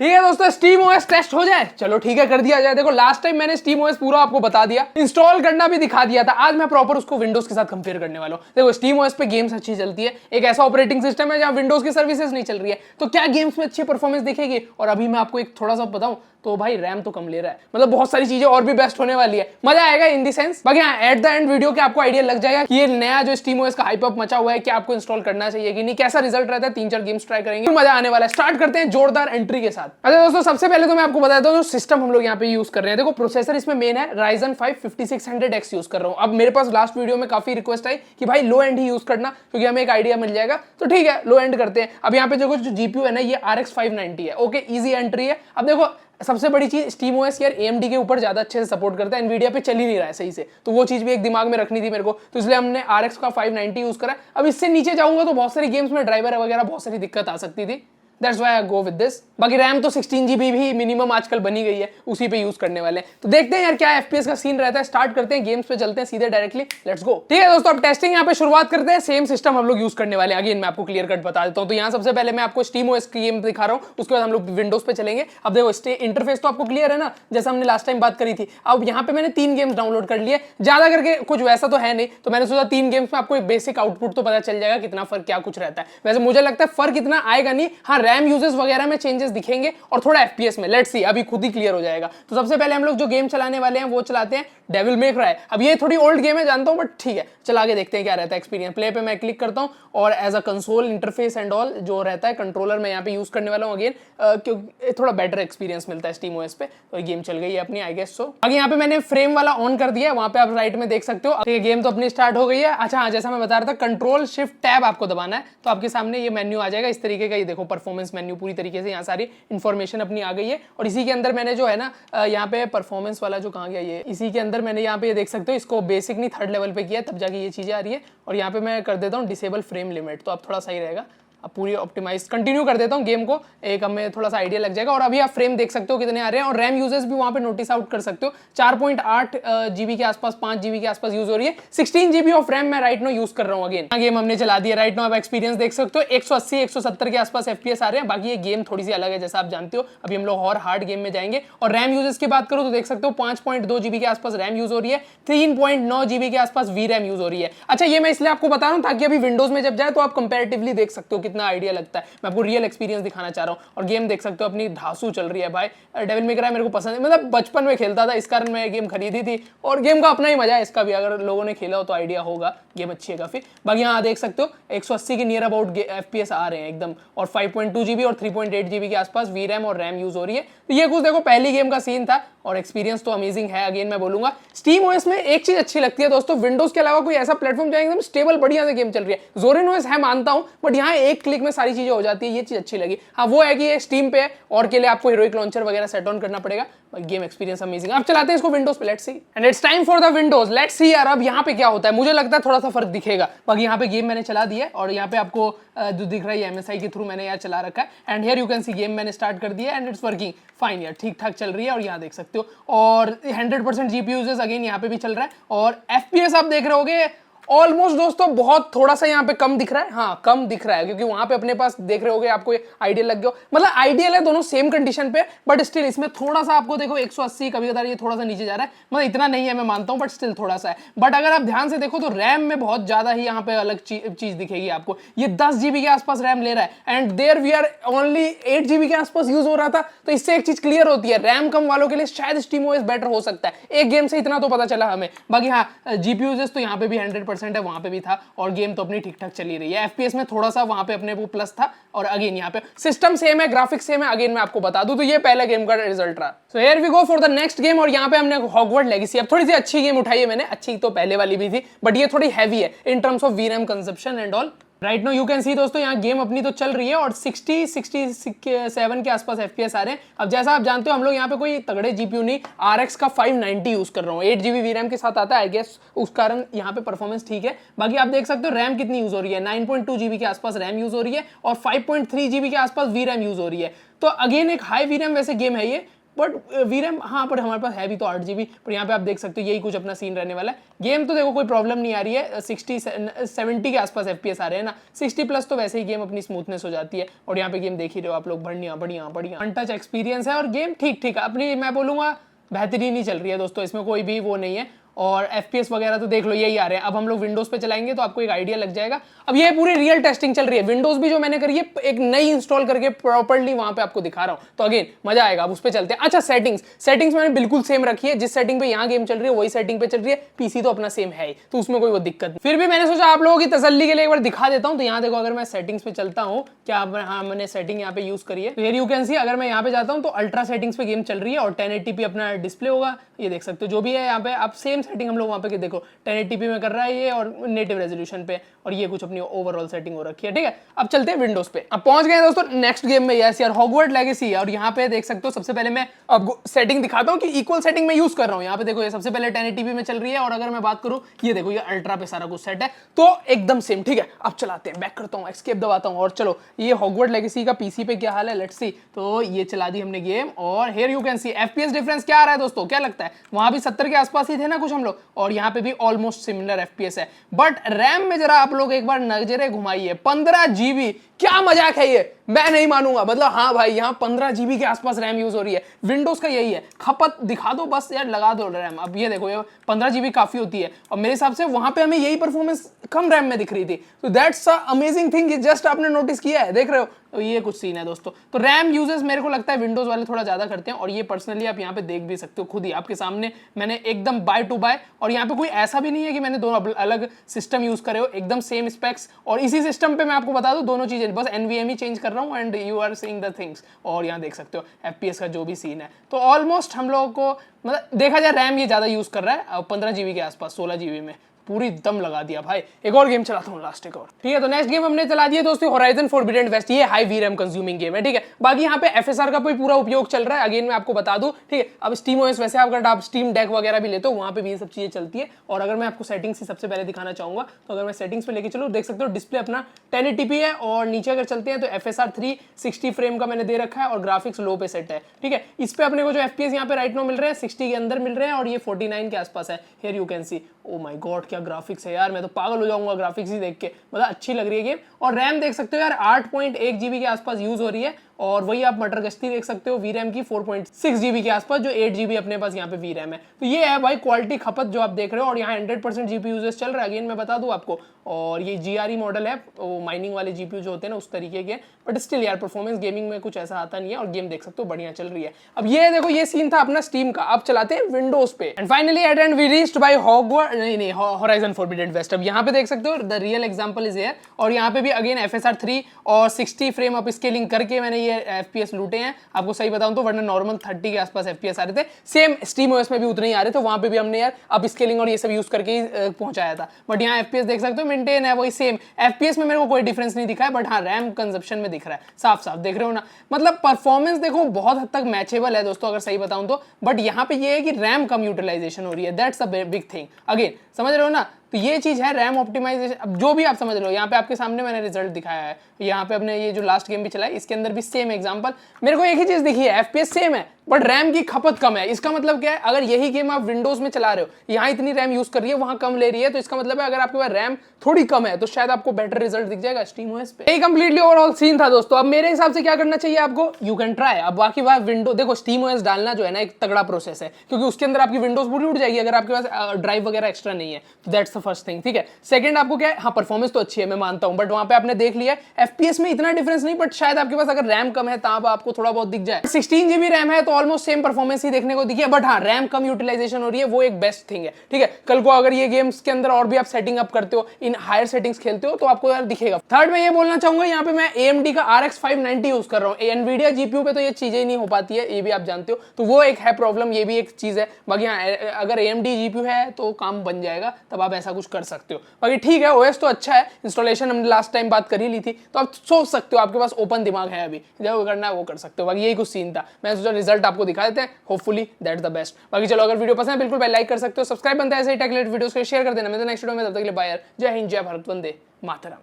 ठीक है दोस्तों, स्टीम ओएस टेस्ट हो जाए। चलो ठीक है, कर दिया जाए। देखो लास्ट टाइम मैंने स्टीम ओएस पूरा आपको बता दिया, इंस्टॉल करना भी दिखा दिया था। आज मैं प्रॉपर उसको विंडोज के साथ कंपेयर करने वाला हूँ। देखो स्टीम ओएस पे गेम्स अच्छी चलती है, एक ऐसा ऑपरेटिंग सिस्टम है जहां विंडोज की सर्विसेज नहीं चल रही है, तो क्या गेम्स में अच्छी परफॉर्मेंस दिखेगी। और अभी मैं आपको एक थोड़ा सा बताऊं तो भाई रैम तो कम ले रहा है, मतलब बहुत सारी चीजें और भी बेस्ट होने वाली है, मजा आएगा इन दी सेंस। बाकी एट द एंड वीडियो के आपको आइडिया लग जाएगा कि ये नया जो स्टीम ओएस का हाइप अप मचा हुआ है, क्या आपको इंस्टॉल करना चाहिए कि नहीं, कैसा रिजल्ट रहता है। 3-4 गेम्स ट्राई करेंगे, मजा आने वाला है। स्टार्ट करते हैं जोरदार एंट्री के साथ। अच्छा दोस्तों, सबसे पहले तो मैं आपको बताता हूँ जो सिस्टम हम लोग यहाँ पे यूज कर रहे हैं। देखो प्रोसेसर इसमें मेन है Ryzen 5 5600X यूज कर रहा हूँ। अब मेरे पास लास्ट वीडियो में काफी रिक्वेस्ट आई कि भाई लो एंड ही यूज करना, क्योंकि हमें एक आइडिया मिल जाएगा। तो ठीक है, लो एंड करते हैं। अब यहाँ पे जो जीपीयू है ना, ये RX 590 है। ओके, इजी एंट्री है। अब देखो सबसे बड़ी चीज, स्टीम ओएस यार AMD के ऊपर ज्यादा अच्छे से सपोर्ट करता है, एनवीडिया पे चल ही नहीं रहा है सही से, तो वो चीज भी एक दिमाग में रखनी थी मेरे को, तो इसलिए हमने RX का 590 यूज करा। अब इससे नीचे जाऊंगा तो बहुत सारी गेम्स में ड्राइवर वगैरह बहुत सारी दिक्कत आ सकती थी, that's why I go with this. बाकी रैम तो 16 GB भी मिनिमम आजकल बनी गई है, उसी पे यूज करने वाले हैं। तो देखते हैं यार क्या FPS का सीन रहता है। स्टार्ट करते हैं, गेम्स पे चलते हैं सीधे डायरेक्टली, लेट्स गो। ठीक है दोस्तों, अब टेस्टिंग यहाँ पे शुरुआत करते हैं। सेम सिस्टम हम लोग यूज करने वाले हैं। अगेन मैं आपको क्लियर कट बता देता हूँ। तो यहाँ सबसे पहले मैं आपको स्टीम ओएस की गेम दिखा रहा हूँ, उसके बाद हम लोग विंडोज पे चलेंगे। अब देखो इंटरफेस तो आपको क्लियर है ना, जैसा हमने लास्ट टाइम बात करी थी। अब यहाँ पे मैंने 3 गेम्स डाउनलोड कर लिए, ज्यादा करके कुछ वैसा तो है नहीं, तो मैंने सोचा 3 गेम्स में आपको एक बेसिक आउटपुट तो पता चल जाएगा कितना फर्क क्या कुछ रहता है। वैसे मुझे लगता है फर्क इतना आएगा नहीं, हाँ रैम यूजेस वगैरह में चेंजेस दिखेंगे और थोड़ा FPS में, लेट्स सी, अभी खुद ही क्लियर हो जाएगा। तो सबसे पहले हम लोग जो गेम चलाने वाले हैं वो चलाते हैं डेविल मे क्राई। अब ये थोड़ी ओल्ड गेम है जानता हूं, बट ठीक है चला के देखते हैं क्या रहता है एक्सपीरियंस। प्ले पे मैं क्लिक करता हूं और as a console interface and all जो रहता है, कंट्रोलर मैं यहाँ पे यूज करने वाला हूँ अगेन, क्योंकि थोड़ा बेटर एक्सपीरियंस मिलता है स्टीम ओएस पे। तो गेम चल गई है अपनी, आई गेस सो। आगे यहाँ पे मैंने फ्रेम वाला ऑन कर दिया है, वहां पे आप राइट में देख सकते हो। गेम तो अपनी स्टार्ट हो गई है। अच्छा हाँ, जैसा मैं बता रहा था, कंट्रोल शिफ्ट टैब आपको दबाना है तो आपके सामने ये मेन्यू आ जाएगा इस तरीके का। ये देखो परफॉर्मेंस मेन्यू पूरी तरीके से, यहाँ सारी इंफॉर्मेशन अपनी आ गई है। और इसी के अंदर मैंने जो है ना, यहाँ पे परफॉर्मेंस वाला जो कहाँ गया, ये इसी के अंदर मैंने यहाँ पे देख सकते हो, इसको बेसिक नहीं थर्ड लेवल पे किया, तब जाके ये चीजें आ रही है। और यहाँ पे मैं कर देता हूँ डिसेबल फ्रेम लिमिट, तो अब थोड़ा सही रहेगा। अब पूरी ऑप्टिमाइज कंटिन्यू कर देता हूँ गेम को, एक हमें थोड़ा सा आइडिया लग जाएगा। और अभी आप फ्रेम देख सकते हो कितने आ रहे हैं, और रैम यूजेस भी वहां पे नोटिस आउट कर सकते हो। 4.8 GB के आसपास, 5 GB के आसपास यूज हो रही है। 16 GB ऑफ रैम मैं राइट नो यूज कर रहा हूँ। अगेन गेम हमने चला दिया राइट नो। अब एक्सपीरियंस देख सकते हो, 180 170 के आसपास FPS आ रहे हैं। बाकी ये गेम थोड़ी सी अलग है जैसा आप जानते हो। अभी हम लोग और हार्ड गेम में जाएंगे। और रैम यूजेस की बात करो तो देख सकते हो 5.2 GB के आसपास रैम यूज हो रही है, 3.9 GB के आसपास VRAM यूज हो रही है। अच्छा ये मैं इसलिए आपको बता रहा हूँ ताकि अभी विंडोज में जब जाए तो आप कंपेरेटिवली देख सकते हो कितना आइडिया लगता है। मैं आपको रियल एक्सपीरियंस दिखाना चाह रहा हूं। और गेम देख सकते हो अपनी धांसू चल रही है भाई। डेविल मे क्राई मेरे को पसंद है, मतलब बचपन में खेलता था, इस कारण मैं गेम खरीदी थी। और गेम का अपना ही मजा है, इसका भी अगर लोगों ने खेला हो तो आइडिया होगा, गेम अच्छी है काफी। बाकी यहाँ देख सकते हो 180 के नियर अबाउट FPS आ रहे हैं एकदम। और 5.2 GB और 3.8 GB के आसपास VRAM और रैम यूज हो रही है। तो ये कुछ देखो पहली गेम का सीन था, और एक्सपीरियंस तो अमेजिंग है। अगेन मैं बोलूंगा स्टीम ओएस में एक चीज अच्छी लगती है दोस्तों, विंडोज के अलावा कोई ऐसा प्लेटफॉर्म जहां एकदम स्टेबल बढ़िया से गेम चल रही है। ज़ोरिन ओएस है मानता हूं, बट यहाँ एक क्लिक में सारी चीजें हो जाती है, ये चीज अच्छी लगी। हाँ वो है कि ये स्टीम पे है और के लिए आपको हीरोइक लॉन्चर वगैरह सेट ऑन करना पड़ेगा। Game experience amazing. अब चलाते हैं इसको विंडोज पे, let's see and it's time for the Windows. Let's see यार अब यहाँ पे क्या होता है, मुझे लगता है थोड़ा सा फर्क दिखेगा। बाकी यहाँ पे गेम मैंने चला दिया है और यहाँ पे आपको जो दिख रहा है MSI के थ्रू मैंने यार चला रखा है। And here you can C game मैंने स्टार्ट कर दिया एंड इट्स वर्किंग फाइन यार, ठीक ठाक चल रही है। और यहाँ देख सकते हो और 100% GPU यूजेस अगेन यहाँ पे भी चल रहा है। और FPS आप देख रहे होगे ऑलमोस्ट दोस्तों बहुत थोड़ा सा यहाँ पे कम दिख रहा है। हाँ कम दिख रहा है क्योंकि वहां पे अपने पास देख रहे होगे, आपको आइडियल लग गया, मतलब आइडियल है दोनों सेम कंडीशन पे, बट स्टिल इसमें थोड़ा सा आपको देखो 180 कभी कभार ये थोड़ा सा नीचे जा रहा है, मतलब इतना नहीं है मैं मानता हूं, बट स्टिल थोड़ा सा है। बट अगर आप ध्यान से देखो तो रैम में बहुत ज्यादा ही यहाँ पे अलग चीज दिखेगी आपको। ये 10 GB के आसपास रैम ले रहा है and there we are only 8 GB के आसपास यूज हो रहा था। तो इससे एक चीज क्लियर होती है, रैम कम वालों के लिए शायद स्टीम ओएस बेटर हो सकता है। एक गेम से इतना तो पता चला हमें। बाकी हाँ GPU यूजेस तो यहाँ पे भी 100% है, वहां पे भी था, और गेम तो अपनी ठीक ठाक चली रही है। FPS में थोड़ा सा वहां पे अपने को प्लस था। और अगेन यहाँ पे सिस्टम सेम है, ग्राफिक्स सेम है। अगेन मैं आपको बता दूं तो ये पहले गेम का रिजल्ट रहा। So here we go for the next game. और यहाँ पे हमने हॉगवर्ड लेगेसी, अब थोड़ी सी अच्छी गेम उठाई है मैंने, अच्छी तो पहले वाली भी थी, बट ये थोड़ी हैवी है in terms of VRAM consumption and all. Right now you can see दोस्तों यहाँ गेम अपनी तो चल रही है और 67 के आसपास FPS आ रहे हैं। अब जैसा आप जानते हो हम लोग यहाँ पे कोई तगड़े GPU नहीं, RX का 590 यूज कर रहा हूँ, 8 GB VRAM के साथ आता है आई गेस, उस कारण यहाँ पे परफॉर्मेंस ठीक है। बाकी आप देख सकते हो रैम कितनी यूज हो रही है, 9.2 GB के आसपास रैम यूज हो रही है और 5.3 GB के आसपास VRAM यूज हो रही है। तो अगेन एक हाई VRAM वैसे गेम है ये, बट वीरैम हाँ, पर हमारे पास है भी तो 8 GB, पर यहाँ पे आप देख सकते हो यही कुछ अपना सीन रहने वाला है। गेम तो देखो कोई प्रॉब्लम नहीं आ रही है, 60-70 के आसपास FPS आ रहे हैं ना, 60+ तो वैसे ही गेम अपनी स्मूथनेस हो जाती है। और यहाँ पे गेम देख ही रहे हो आप लोग, बढ़िया बढ़िया बढ़िया अनटच एक्सपीरियंस है और गेम ठीक ठीक अपनी मैं बोलूँगा बेहतरीन ही चल रही है दोस्तों, इसमें कोई भी वो नहीं है। और FPS वगैरह तो देख लो यही आ रहे हैं। अब हम लोग विंडोज पे चलाएंगे तो आपको एक आइडिया लग जाएगा। अब ये पूरी रियल टेस्टिंग चल रही है, विंडोज भी जो मैंने करी है एक नई इंस्टॉल करके प्रॉपर्ली वहां पे आपको दिखा रहा हूं, तो अगेन मजा आएगा। अब उस पे चलते हैं। अच्छा, सेटिंग्स मैंने बिल्कुल सेम रखी है, जिस सेटिंग पे यहाँ गेम चल रही है वही सेटिंग पे चल रही है, पीसी तो अपना सेम है ही, तो उसमें कोई वो दिक्कत नहीं। फिर भी मैंने सोचा आप लोगों की तसल्ली के लिए एक बार दिखा देता हूँ। तो यहाँ देखो, अगर मैं सेटिंग्स पे चलता हूँ, क्या हाँ मैंने सेटिंग यहाँ पे यूज करी है, तो हियर यू कैन सी अगर मैं यहाँ पे जाता हूँ तो अल्ट्रा सेटिंग्स पे गेम चल रही है और 1080p अपना डिस्प्ले होगा, ये देख सकते हो। जो भी है यहाँ पे आप सेम सेटिंग हम लोग वहाँ पे देखो 1080p में कर रहा है ये और नेटिव रेजोल्यूशन पे, और ये कुछ अपनी ओवरऑल सेटिंग हो रखी है। ठीक है, अब चलते हैं विंडोज पे। अब पहुंच गए दोस्तों नेक्स्ट गेम में, यस यार हॉगवर्ट्स लेगेसी। और यहाँ पे देख सकते हो, सबसे पहले मैं आपको सेटिंग दिखाता हूँ कि इक्वल सेटिंग में यूज कर रहा हूँ। यहाँ पे देखो, ये सबसे पहले 1080p में चल रही है, और अगर मैं बात करूँ ये देखो ये अल्ट्रा पे सारा कुछ सेट है, तो एकदम सेम। ठीक है, अब चलाते हैं, बैक करता हूँ, एस्केप दबाता हूँ, और चलो ये हॉगवर्ट्स लेगेसी का पीसी पे क्या हाल है, लेट्स सी। तो ये चला दी हमने गेम, और here you can C FPS difference क्या आ रहा है दोस्तों, क्या लगता है? वहां भी 70 के आसपास ही थे ना कुछ हम लोग, और यहाँ पे भी ऑलमोस्ट सिमिलर FPS है। बट रैम में जरा आप लोग एक बार नजरें घुमाइए, 15 GB, क्या मजाक है ये, मैं नहीं मानूंगा। मतलब हाँ भाई, यहाँ 15 GB के आसपास रैम यूज हो रही है। विंडोज का यही है, खपत दिखा दो बस यार, लगा दो रैम। अब ये देखो, ये 15 GB काफी होती है, और मेरे हिसाब से वहां पे हमें यही परफॉर्मेंस कम रैम में दिख रही थी। तो that's a amazing thing, just आपने नोटिस किया है, देख रहे हो, तो ये कुछ सीन है दोस्तों। तो रैम यूजेस मेरे को लगता है विंडोज वाले थोड़ा ज्यादा करते हैं, और ये पर्सनली आप यहाँ पे देख भी सकते हो खुद ही आपके सामने, मैंने एकदम बाय टू बाय। और यहाँ पे कोई ऐसा भी नहीं है कि मैंने दोनों अलग सिस्टम यूज करे हो, एकदम सेम स्पेक्स। और इसी सिस्टम पे मैं आपको बता दूं दोनों चीजें, बस NVMe चेंज कर रहा हूँ and you are seeing the things. और यहाँ देख सकते हो FPS का जो भी सीन है, तो ऑलमोस्ट हम लोगों को मतलब देखा जाए रैम ये ज्यादा यूज कर रहा है, 15 GB के आसपास, 16 GB में पूरी दम लगा दिया भाई। एक और गेम चलाता हूँ लास्ट, एक और। ठीक है, तो नेक्स्ट गेम हमने चला दिया दोस्तों होराइजन फोरबिडन वेस्ट। ये हाई VRAM कंज्यूमिंग गेम है। ठीक है, बाकी यहाँ पे FSR का कोई पूरा उपयोग चल रहा है, अगेन मैं आपको बता दूं। ठीक है, अब SteamOS वैसे अगर आप स्टीम डेक वगैरह भी लेते हो, वहां पे भी ये सब चीजें चलती है। और अगर मैं आपको सेटिंग्स से सबसे पहले दिखाना चाहूंगा, तो अगर मैं सेटिंग्स पे लेके चलूँ, देख सकते हो डिस्प्ले अपना 1080p है, और नीचे अगर चलते हैं तो FSR 360 फ्रेम का मैंने दे रखा है, और ग्राफिक्स लो पे सेट है। ठीक है, इस पे अपने को जो FPS यहाँ पे राइट नाउ मिल रहे हैं 60 के अंदर मिल रहे हैं, और ये 49 के आसपास है। Here you can C, oh my God क्या ग्राफिक्स है यार, मैं तो पागल हो जाऊंगा ग्राफिक्स ही देख के, मतलब अच्छी लग रही है गेम। और रैम देख सकते हो यार 8.1 GB के आसपास यूज हो रही है, और वही आप मटर गश्ती देख सकते हो VRAM की 4.6 GB के आसपास, जो 8 GB अपने पास यहाँ पे VRAM है। तो ये है भाई क्वालिटी खपत जो आप देख रहे हो, और यहाँ 100% GPU यूजेस चल रहा है, अगेन मैं बता दूं आपको। और ये GRE मॉडल है, वो माइनिंग वाले GPU जो होते हैं ना उस तरीके के, बट स्टिल यार परफॉर्मेंस गेमिंग में कुछ ऐसा आता नहीं है, और गेम देख सकते हो बढ़िया चल रही है। अब ये देखो, ये सीन था अपना स्टीम का। अब चलाते हैं विंडोज पे, and finally at end we reached by Hogwarts, नहीं होराइजन फोरबिडन वेस्ट। अब यहाँ पे देख सकते हो the real example is here, और यहाँ पे भी अगेन FSR 3 और 60 फ्रेम अप स्केलिंग करके मैंने ये FPS लूटे हैं। आपको सही बताऊं तो वरना नॉर्मल 30 के आसपास FPS आ रहे थे, सेम SteamOS में भी उतने ही आ रहे थे, वहां पे भी हमने यार अप स्केलिंग और ये सब यूज करके ही पहुंचाया था। बट यहाँ FPS देख सकते हो मेंटेन है वही सेम। FPS में मेरे को कोई डिफरेंस नहीं दिखा है, बट हाँ रैम कंजप्शन में दिख रहा है, साफ साफ देख रहे हो ना। मतलब परफॉर्मेंस देखो बहुत हद तक मैचेबल है दोस्तों, अगर सही बताऊं तो। बट यहाँ पे ये है कि रैम कम यूटिलाइजेशन हो रही है, that's a big thing. Again समझ रहे हो ना, तो ये चीज है रैम ऑप्टिमाइजेशन। अब जो भी आप समझ लो, यहाँ पे आपके सामने मैंने रिजल्ट दिखाया है, यहाँ पे अपने ये जो लास्ट गेम भी चला है इसके अंदर भी सेम एग्जांपल, मेरे को एक ही चीज दिखी है, FPS सेम है बट रैम की खपत कम है। इसका मतलब क्या है, अगर यही गेम आप विंडोज में चला रहे हो, यहाँ इतनी रैम यूज कर रही है, वहां कम ले रही है, तो इसका मतलब है अगर आपके पास रैम थोड़ी कम है तो शायद आपको बेटर रिजल्ट दिख जाएगा SteamOS पे। यही कंप्लीटली ओवरऑल सीन था दोस्तों। अब मेरे हिसाब से क्या करना चाहिए आपको, यू कैन ट्राई। अब बाकी बात विंडो देखो, SteamOS डालना जो है ना एक तगड़ा प्रोसेस है, क्योंकि उसके अंदर आपकी विंडोज पूरी उड़ जाएगी अगर आपके पास ड्राइव वगैरह एक्स्ट्रा नहीं है। That's the first thing. ठीक है, सेकंड आपको क्या है, हाँ परफॉर्मेंस तो अच्छी है मैं मानता हूं, बट वहां पे आपने देख लिया FPS में इतना डिफरेंस नहीं, बट शायद आपके पास अगर रैम कम है तब आपको थोड़ा बहुत दिख जाए। 16 GB रैम है तो ऑलमोस्ट सेम परफॉर्मेंस ही देखने को दिखी है, बट हाँ रैम कम यूटिलाइजेशन हो रही है, वो एक बेस्ट थिंग है। ठीक है, कल को अगर ये गेम्स के अंदर और भी आप सेटिंग अप करते हो, इन हायर सेटिंग्स खेलते हो, तो आपको यार दिखेगा। थर्ड मैं ये बोलना चाहूंगा, यहाँ पे मैं AMD का RX 590 यूज कर रहा हूँ। Nvidia GPU पे तो ये चीजें नहीं हो पाती है, ये भी आप जानते हो, तो वो एक है प्रॉब्लम, ये भी एक चीज है। बाकी हाँ अगर AMD GPU है तो काम बन जाएगा, तब आप ऐसा कुछ कर सकते हो। बाकी ठीक है, OS तो अच्छा है, इंस्टॉलेशन हमने लास्ट टाइम बात कर ही ली थी, तो आप सोच सकते हो, आपके पास ओपन दिमाग है, अभी जो करना है वो कर सकते हो। बाकी यही कुछ सीन था, मैं सोचा रिजल्ट आपको दिखा देते हैं, होपफुली दैट्स द बेस्ट। बाकी चलो, अगर वीडियो पसंद है बिल्कुल लाइक कर सकते हो, सब्सक्राइब बनता है ऐसे ही टेक रिलेटेड वीडियोस को शेयर कर देना। मैं तो नेक्स्ट वीडियो में, तब तक के लिए बाय। जय हिंद, जय भारत, वंदे मातरम।